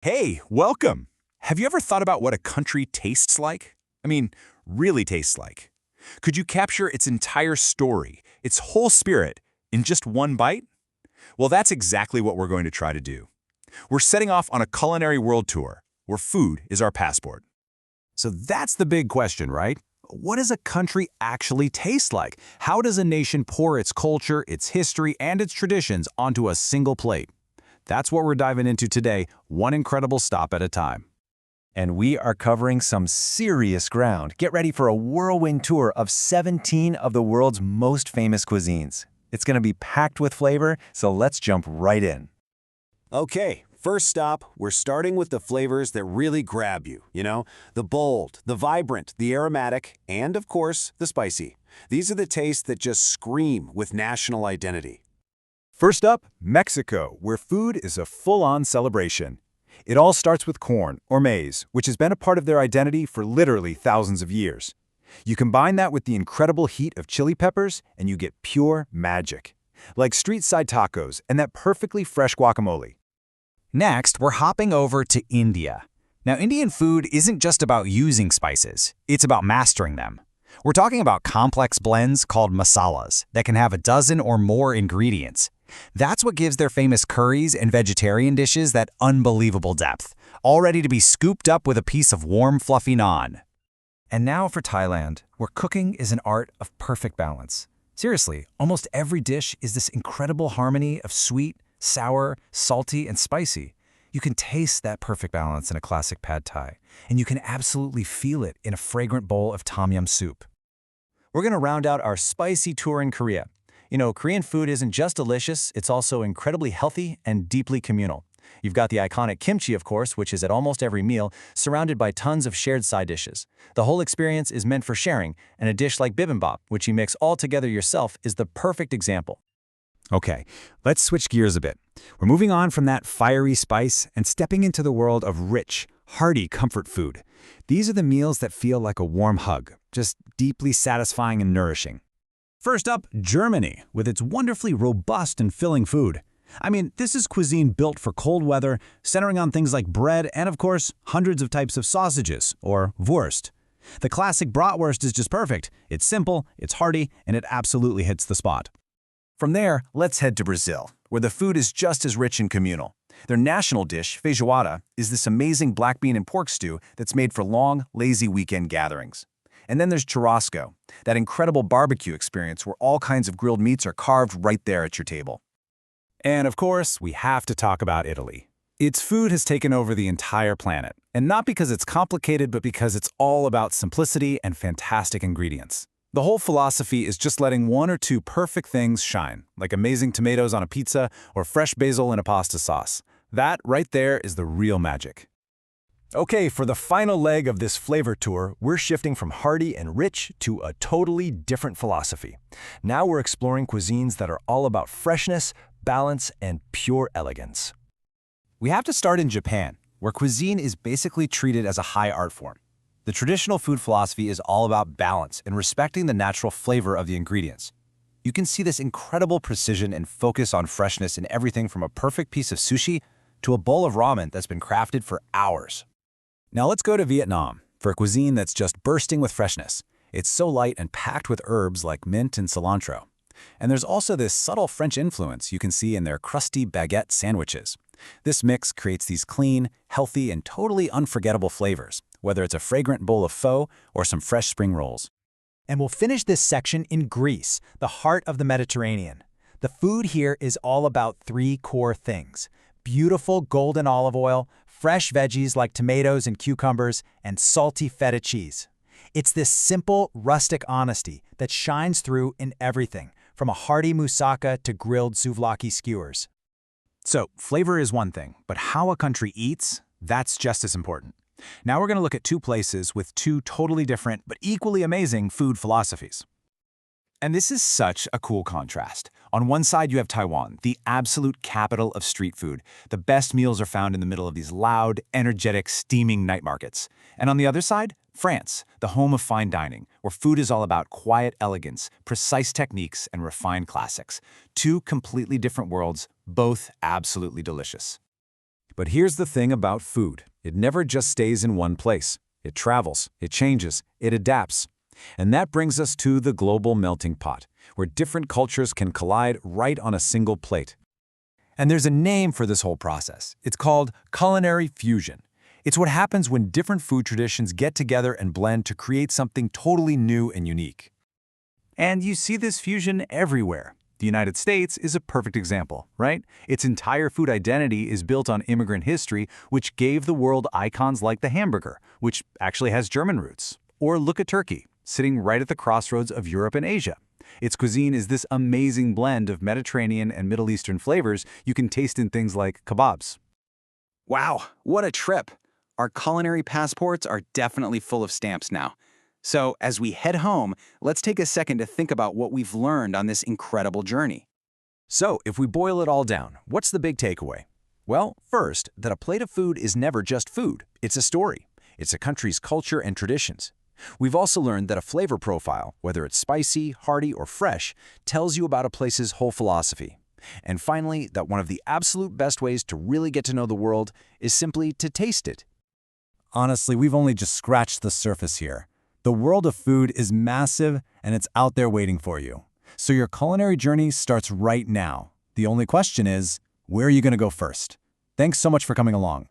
Hey, welcome. Have you ever thought about what a country tastes like? I mean, really tastes like. Could you capture its entire story, its whole spirit, in just one bite? Well, that's exactly what we're going to try to do. We're setting off on a culinary world tour, where food is our passport. So that's the big question, right? What does a country actually taste like? How does a nation pour its culture, its history, and its traditions onto a single plate? That's what we're diving into today, one incredible stop at a time. And we are covering some serious ground. Get ready for a whirlwind tour of 17 of the world's most famous cuisines. It's going to be packed with flavor, so let's jump right in. Okay, first stop, we're starting with the flavors that really grab you, the bold, the vibrant, the aromatic, and of course, the spicy. These are the tastes that just scream with national identity. First up, Mexico, where food is a full-on celebration. It all starts with corn, or maize, which has been a part of their identity for literally thousands of years. You combine that with the incredible heat of chili peppers, and you get pure magic. Like street-side tacos and that perfectly fresh guacamole. Next, we're hopping over to India. Now, Indian food isn't just about using spices, it's about mastering them. We're talking about complex blends called masalas that can have a dozen or more ingredients. That's what gives their famous curries and vegetarian dishes that unbelievable depth, all ready to be scooped up with a piece of warm, fluffy naan. And now for Thailand, where cooking is an art of perfect balance. Seriously, almost every dish is this incredible harmony of sweet, sour, salty, and spicy. You can taste that perfect balance in a classic pad thai, and you can absolutely feel it in a fragrant bowl of tom yum soup. We're going to round out our spicy tour in Korea. Korean food isn't just delicious, it's also incredibly healthy and deeply communal. You've got the iconic kimchi, of course, which is at almost every meal, surrounded by tons of shared side dishes. The whole experience is meant for sharing, and a dish like bibimbap, which you mix all together yourself, is the perfect example. Okay, let's switch gears a bit. We're moving on from that fiery spice and stepping into the world of rich, hearty comfort food. These are the meals that feel like a warm hug, just deeply satisfying and nourishing. First up, Germany, with its wonderfully robust and filling food. I mean, this is cuisine built for cold weather, centering on things like bread and, of course, hundreds of types of sausages, or Wurst. The classic bratwurst is just perfect. It's simple, it's hearty, and it absolutely hits the spot. From there, let's head to Brazil, where the food is just as rich and communal. Their national dish, feijoada, is this amazing black bean and pork stew that's made for long, lazy weekend gatherings. And then there's churrasco, that incredible barbecue experience where all kinds of grilled meats are carved right there at your table. And of course, we have to talk about Italy. Its food has taken over the entire planet, and not because it's complicated, but because it's all about simplicity and fantastic ingredients. The whole philosophy is just letting one or two perfect things shine, like amazing tomatoes on a pizza or fresh basil in a pasta sauce. That right there is the real magic. Okay, for the final leg of this flavor tour, we're shifting from hearty and rich to a totally different philosophy. Now we're exploring cuisines that are all about freshness, balance, and pure elegance. We have to start in Japan, where cuisine is basically treated as a high art form. The traditional food philosophy is all about balance and respecting the natural flavor of the ingredients. You can see this incredible precision and focus on freshness in everything from a perfect piece of sushi to a bowl of ramen that's been crafted for hours. Now let's go to Vietnam, for a cuisine that's just bursting with freshness. It's so light and packed with herbs like mint and cilantro. And there's also this subtle French influence you can see in their crusty baguette sandwiches. This mix creates these clean, healthy, and totally unforgettable flavors, whether it's a fragrant bowl of pho or some fresh spring rolls. And we'll finish this section in Greece, the heart of the Mediterranean. The food here is all about three core things: beautiful golden olive oil, fresh veggies like tomatoes and cucumbers, and salty feta cheese. It's this simple, rustic honesty that shines through in everything, from a hearty moussaka to grilled souvlaki skewers. So, flavor is one thing, but how a country eats, that's just as important. Now we're going to look at two places with two totally different but equally amazing food philosophies. And this is such a cool contrast. On one side, you have Taiwan, the absolute capital of street food. The best meals are found in the middle of these loud, energetic, steaming night markets. And on the other side, France, the home of fine dining, where food is all about quiet elegance, precise techniques, and refined classics. Two completely different worlds, both absolutely delicious. But here's the thing about food. It never just stays in one place. It travels, it changes, it adapts. And that brings us to the global melting pot, where different cultures can collide right on a single plate. And there's a name for this whole process. It's called culinary fusion. It's what happens when different food traditions get together and blend to create something totally new and unique. And you see this fusion everywhere. The United States is a perfect example, right? Its entire food identity is built on immigrant history, which gave the world icons like the hamburger, which actually has German roots. Or look at Turkey, sitting right at the crossroads of Europe and Asia. Its cuisine is this amazing blend of Mediterranean and Middle Eastern flavors you can taste in things like kebabs. Wow, what a trip! Our culinary passports are definitely full of stamps now. So, as we head home, let's take a second to think about what we've learned on this incredible journey. So, if we boil it all down, what's the big takeaway? Well, first, that a plate of food is never just food. It's a story. It's a country's culture and traditions. We've also learned that a flavor profile, whether it's spicy, hearty, or fresh, tells you about a place's whole philosophy. And finally, that one of the absolute best ways to really get to know the world is simply to taste it. Honestly, we've only just scratched the surface here. The world of food is massive, and it's out there waiting for you. So your culinary journey starts right now. The only question is, where are you going to go first? Thanks so much for coming along.